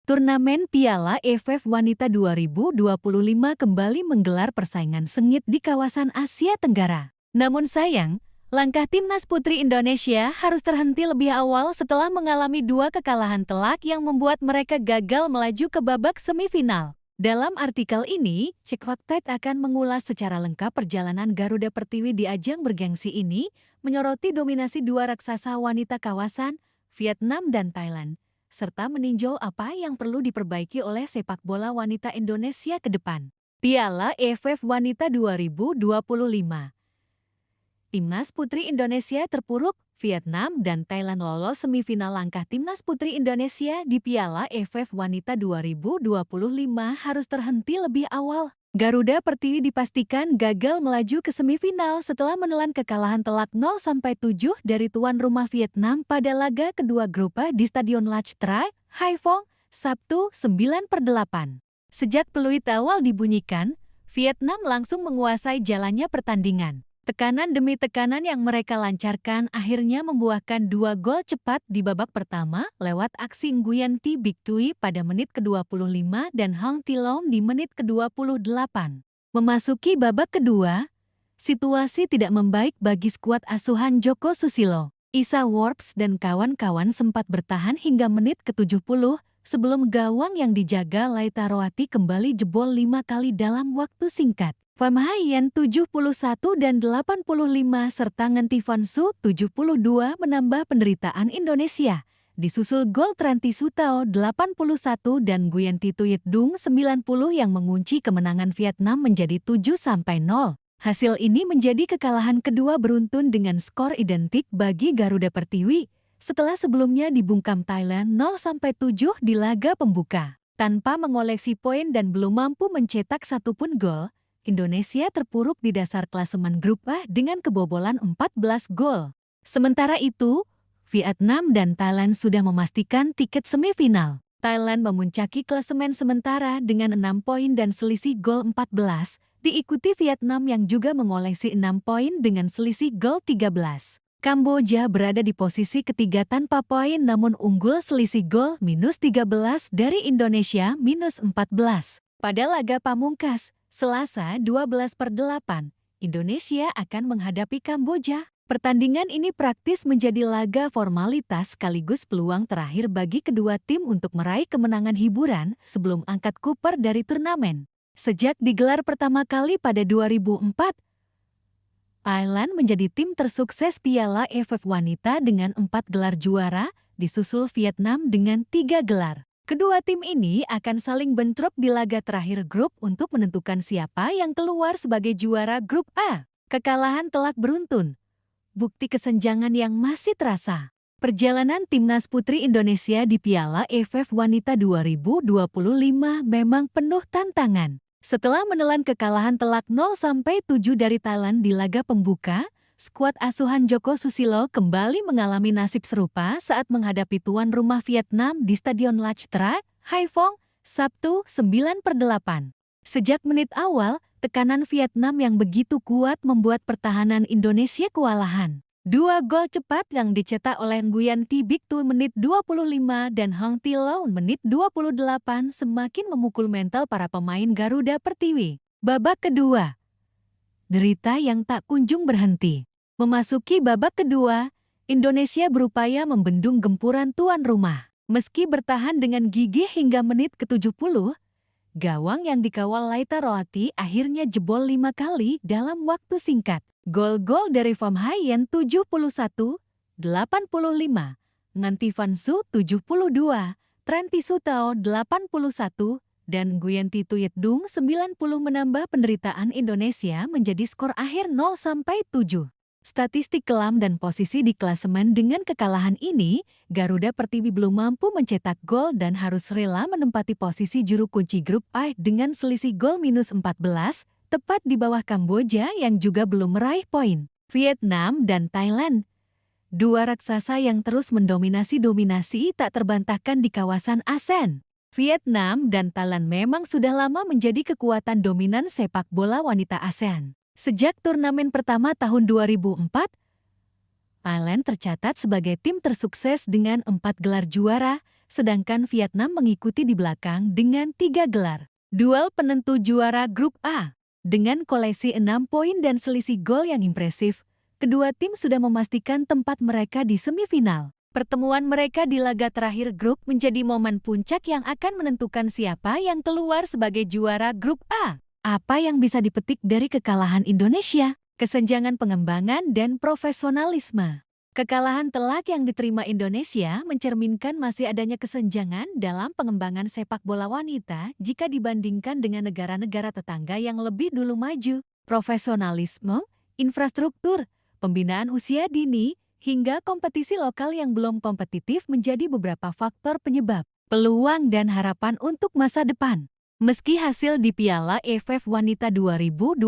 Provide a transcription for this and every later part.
Turnamen Piala AFF Wanita 2025 kembali menggelar persaingan sengit di kawasan Asia Tenggara. Namun sayang, langkah timnas putri Indonesia harus terhenti lebih awal setelah mengalami 2 kekalahan telak yang membuat mereka gagal melaju ke babak semifinal. Dalam artikel ini, Cekfaktet akan mengulas secara lengkap perjalanan Garuda Pertiwi di ajang bergengsi ini, menyoroti dominasi 2 raksasa wanita kawasan, Vietnam dan Thailand, serta meninjau apa yang perlu diperbaiki oleh sepak bola wanita Indonesia ke depan. Piala AFF Wanita 2025. Timnas Putri Indonesia terpuruk, Vietnam dan Thailand lolos semifinal. Langkah Timnas Putri Indonesia di Piala AFF Wanita 2025 harus terhenti lebih awal. Garuda Pertiwi dipastikan gagal melaju ke semifinal setelah menelan kekalahan telak 0-7 dari tuan rumah Vietnam pada laga kedua grup A di Stadion Lach Trai, Haiphong, Sabtu 9/8. Sejak peluit awal dibunyikan, Vietnam langsung menguasai jalannya pertandingan. Tekanan demi tekanan yang mereka lancarkan akhirnya membuahkan 2 gol cepat di babak pertama lewat aksi Nguyen Thi Bích Thuy pada menit ke-25 dan Hong Thi Loan di menit ke-28. Memasuki babak kedua, situasi tidak membaik bagi skuad asuhan Joko Susilo. Isa Worps dan kawan-kawan sempat bertahan hingga menit ke-70 sebelum gawang yang dijaga Laita Roati kembali jebol 5 kali dalam waktu singkat. Pham Hai-yen 71 dan 85 serta Ngân Thi Van Su 72 menambah penderitaan Indonesia. Disusul gol Tran Thi Sutao 81 dan Nguyen Thi Tuyet Dung 90 yang mengunci kemenangan Vietnam menjadi 7-0. Hasil ini menjadi kekalahan kedua beruntun dengan skor identik bagi Garuda Pertiwi setelah sebelumnya dibungkam Thailand 0-7 di laga pembuka. Tanpa mengoleksi poin dan belum mampu mencetak satupun gol, Indonesia terpuruk di dasar klasemen grup A dengan kebobolan 14 gol. Sementara itu, Vietnam dan Thailand sudah memastikan tiket semifinal. Thailand memuncaki klasemen sementara dengan 6 poin dan selisih gol 14, diikuti Vietnam yang juga mengoleksi 6 poin dengan selisih gol 13. Kamboja berada di posisi ketiga tanpa poin namun unggul selisih gol -13 dari Indonesia -14. Pada laga pamungkas, Selasa 12/8, Indonesia akan menghadapi Kamboja. Pertandingan ini praktis menjadi laga formalitas sekaligus peluang terakhir bagi kedua tim untuk meraih kemenangan hiburan sebelum angkat kuper dari turnamen. Sejak digelar pertama kali pada 2004, Thailand menjadi tim tersukses Piala AFF Wanita dengan 4 gelar juara, disusul Vietnam dengan 3 gelar. Kedua tim ini akan saling bentrok di laga terakhir grup untuk menentukan siapa yang keluar sebagai juara grup A. Kekalahan telak beruntun, bukti kesenjangan yang masih terasa. Perjalanan timnas putri Indonesia di Piala AFF Wanita 2025 memang penuh tantangan. Setelah menelan kekalahan telak 0-7 dari Thailand di laga pembuka, skuad asuhan Joko Susilo kembali mengalami nasib serupa saat menghadapi tuan rumah Vietnam di Stadion Lach Trai, Haiphong, Sabtu 9/8. Sejak menit awal, tekanan Vietnam yang begitu kuat membuat pertahanan Indonesia kewalahan. 2 gol cepat yang dicetak oleh Nguyen Thi Bích Thuy menit 25 dan Hong Thi Loan menit 28 semakin memukul mental para pemain Garuda Pertiwi. Babak kedua, derita yang tak kunjung berhenti. Memasuki babak kedua, Indonesia berupaya membendung gempuran tuan rumah. Meski bertahan dengan gigih hingga menit ke-70, gawang yang dikawal Laita Roati akhirnya jebol 5 kali dalam waktu singkat. Gol-gol dari Pham Hai-yen 71, 85, Ngân Thi Van Su 72, Tran Thi Sutao 81, dan Nguyen Thi Tuyet Dung 90 menambah penderitaan Indonesia menjadi skor akhir 0-7. Statistik kelam dan posisi di klasemen dengan kekalahan ini, Garuda Pertiwi belum mampu mencetak gol dan harus rela menempati posisi juru kunci grup A dengan selisih gol -14, tepat di bawah Kamboja yang juga belum meraih poin. Vietnam dan Thailand, 2 raksasa yang terus mendominasi tak terbantahkan di kawasan ASEAN. Vietnam dan Thailand memang sudah lama menjadi kekuatan dominan sepak bola wanita ASEAN. Sejak turnamen pertama tahun 2004, Thailand tercatat sebagai tim tersukses dengan 4 gelar juara, sedangkan Vietnam mengikuti di belakang dengan 3 gelar. Duel penentu juara Grup A. Dengan koleksi 6 poin dan selisih gol yang impresif, kedua tim sudah memastikan tempat mereka di semifinal. Pertemuan mereka di laga terakhir grup menjadi momen puncak yang akan menentukan siapa yang keluar sebagai juara Grup A. Apa yang bisa dipetik dari kekalahan Indonesia? Kesenjangan pengembangan dan profesionalisme. Kekalahan telak yang diterima Indonesia mencerminkan masih adanya kesenjangan dalam pengembangan sepak bola wanita jika dibandingkan dengan negara-negara tetangga yang lebih dulu maju. Profesionalisme, infrastruktur, pembinaan usia dini, hingga kompetisi lokal yang belum kompetitif menjadi beberapa faktor penyebab peluang dan harapan untuk masa depan. Meski hasil di Piala AFF Wanita 2025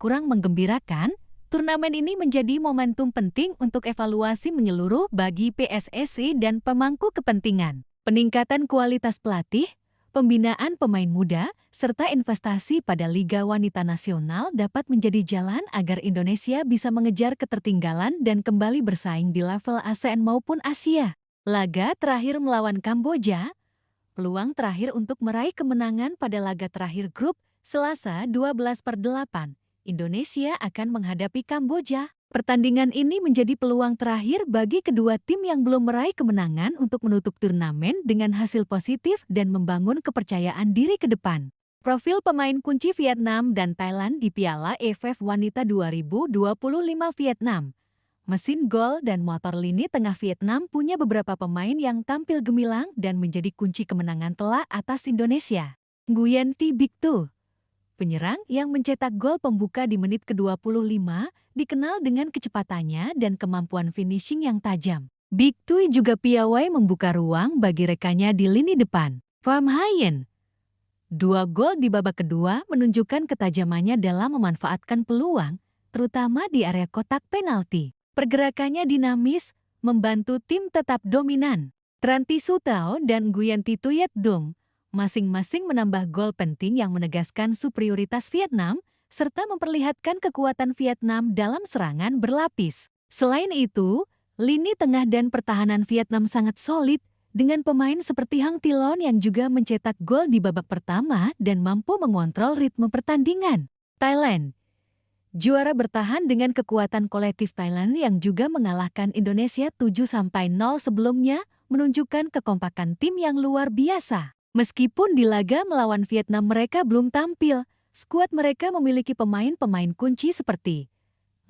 kurang menggembirakan, turnamen ini menjadi momentum penting untuk evaluasi menyeluruh bagi PSSI dan pemangku kepentingan. Peningkatan kualitas pelatih, pembinaan pemain muda, serta investasi pada Liga Wanita Nasional dapat menjadi jalan agar Indonesia bisa mengejar ketertinggalan dan kembali bersaing di level ASEAN maupun Asia. Laga terakhir melawan Kamboja. Peluang terakhir untuk meraih kemenangan pada laga terakhir grup, Selasa 12/8, Indonesia akan menghadapi Kamboja. Pertandingan ini menjadi peluang terakhir bagi kedua tim yang belum meraih kemenangan untuk menutup turnamen dengan hasil positif dan membangun kepercayaan diri ke depan. Profil pemain kunci Vietnam dan Thailand di Piala AFF Wanita 2025 Vietnam. Mesin gol dan motor lini tengah Vietnam punya beberapa pemain yang tampil gemilang dan menjadi kunci kemenangan telak atas Indonesia. Nguyen Thi Bích Thu, penyerang yang mencetak gol pembuka di menit ke-25, dikenal dengan kecepatannya dan kemampuan finishing yang tajam. Bích Thu juga piawai membuka ruang bagi rekannya di lini depan. Pham Hai, 2 gol di babak kedua menunjukkan ketajamannya dalam memanfaatkan peluang, terutama di area kotak penalti. Pergerakannya dinamis, membantu tim tetap dominan. Tran Thi Sutao dan Nguyen Thi Tuyet Dung masing-masing menambah gol penting yang menegaskan superioritas Vietnam serta memperlihatkan kekuatan Vietnam dalam serangan berlapis. Selain itu, lini tengah dan pertahanan Vietnam sangat solid dengan pemain seperti Hang Thi Loan yang juga mencetak gol di babak pertama dan mampu mengontrol ritme pertandingan. Thailand, juara bertahan dengan kekuatan kolektif Thailand yang juga mengalahkan Indonesia 7-0 sebelumnya, menunjukkan kekompakan tim yang luar biasa. Meskipun di laga melawan Vietnam mereka belum tampil, skuad mereka memiliki pemain-pemain kunci seperti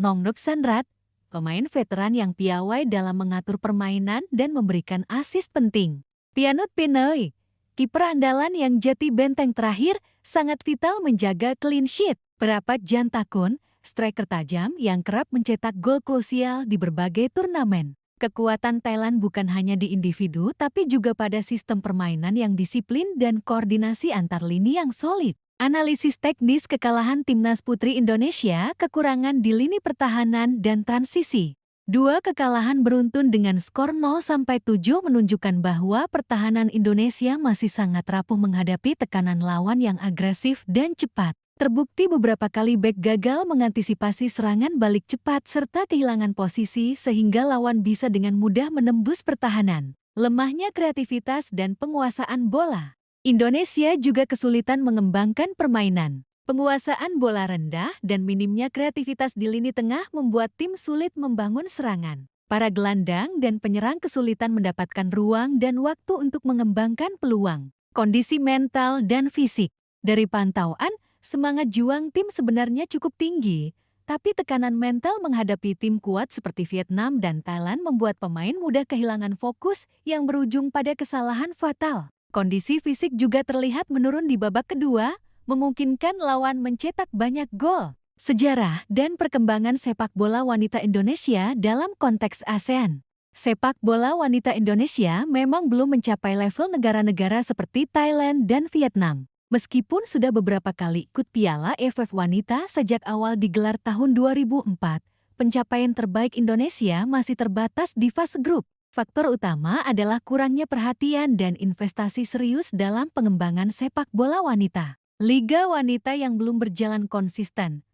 Nong Nuk Sanrat, pemain veteran yang piawai dalam mengatur permainan dan memberikan assist penting. Pianut Pinoy, kiper andalan yang jadi benteng terakhir, sangat vital menjaga clean sheet. Perapat Jantakun, striker tajam yang kerap mencetak gol krusial di berbagai turnamen. Kekuatan Thailand bukan hanya di individu tapi juga pada sistem permainan yang disiplin dan koordinasi antar lini yang solid. Analisis teknis kekalahan Timnas Putri Indonesia, kekurangan di lini pertahanan dan transisi. 2 kekalahan beruntun dengan skor 0-7 menunjukkan bahwa pertahanan Indonesia masih sangat rapuh menghadapi tekanan lawan yang agresif dan cepat. Terbukti beberapa kali bek gagal mengantisipasi serangan balik cepat serta kehilangan posisi sehingga lawan bisa dengan mudah menembus pertahanan. Lemahnya kreativitas dan penguasaan bola. Indonesia juga kesulitan mengembangkan permainan. Penguasaan bola rendah dan minimnya kreativitas di lini tengah membuat tim sulit membangun serangan. Para gelandang dan penyerang kesulitan mendapatkan ruang dan waktu untuk mengembangkan peluang. Kondisi mental dan fisik. Dari pantauan, semangat juang tim sebenarnya cukup tinggi, tapi tekanan mental menghadapi tim kuat seperti Vietnam dan Thailand membuat pemain mudah kehilangan fokus yang berujung pada kesalahan fatal. Kondisi fisik juga terlihat menurun di babak kedua, memungkinkan lawan mencetak banyak gol. Sejarah dan perkembangan sepak bola wanita Indonesia dalam konteks ASEAN. Sepak bola wanita Indonesia memang belum mencapai level negara-negara seperti Thailand dan Vietnam. Meskipun sudah beberapa kali ikut Piala AFF Wanita sejak awal digelar tahun 2004, pencapaian terbaik Indonesia masih terbatas di fase grup. Faktor utama adalah kurangnya perhatian dan investasi serius dalam pengembangan sepak bola wanita. Liga wanita yang belum berjalan konsisten,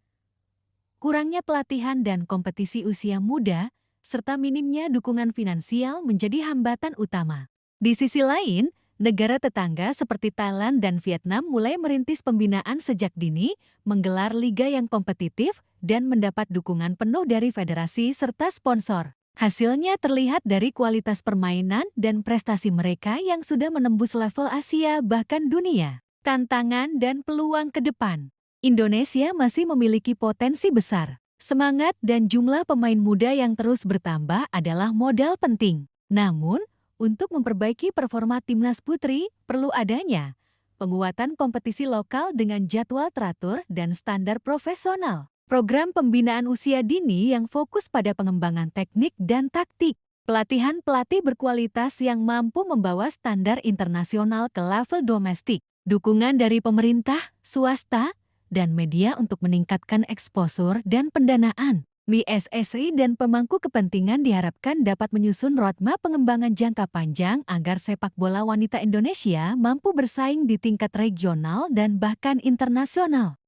kurangnya pelatihan dan kompetisi usia muda, serta minimnya dukungan finansial menjadi hambatan utama. Di sisi lain, negara tetangga seperti Thailand dan Vietnam mulai merintis pembinaan sejak dini, menggelar liga yang kompetitif, dan mendapat dukungan penuh dari federasi serta sponsor. Hasilnya terlihat dari kualitas permainan dan prestasi mereka yang sudah menembus level Asia bahkan dunia. Tantangan dan peluang ke depan. Indonesia masih memiliki potensi besar. Semangat dan jumlah pemain muda yang terus bertambah adalah modal penting. Namun, untuk memperbaiki performa timnas putri, perlu adanya penguatan kompetisi lokal dengan jadwal teratur dan standar profesional. Program pembinaan usia dini yang fokus pada pengembangan teknik dan taktik. Pelatihan pelatih berkualitas yang mampu membawa standar internasional ke level domestik. Dukungan dari pemerintah, swasta, dan media untuk meningkatkan eksposur dan pendanaan. PSSI dan pemangku kepentingan diharapkan dapat menyusun roadmap pengembangan jangka panjang agar sepak bola wanita Indonesia mampu bersaing di tingkat regional dan bahkan internasional.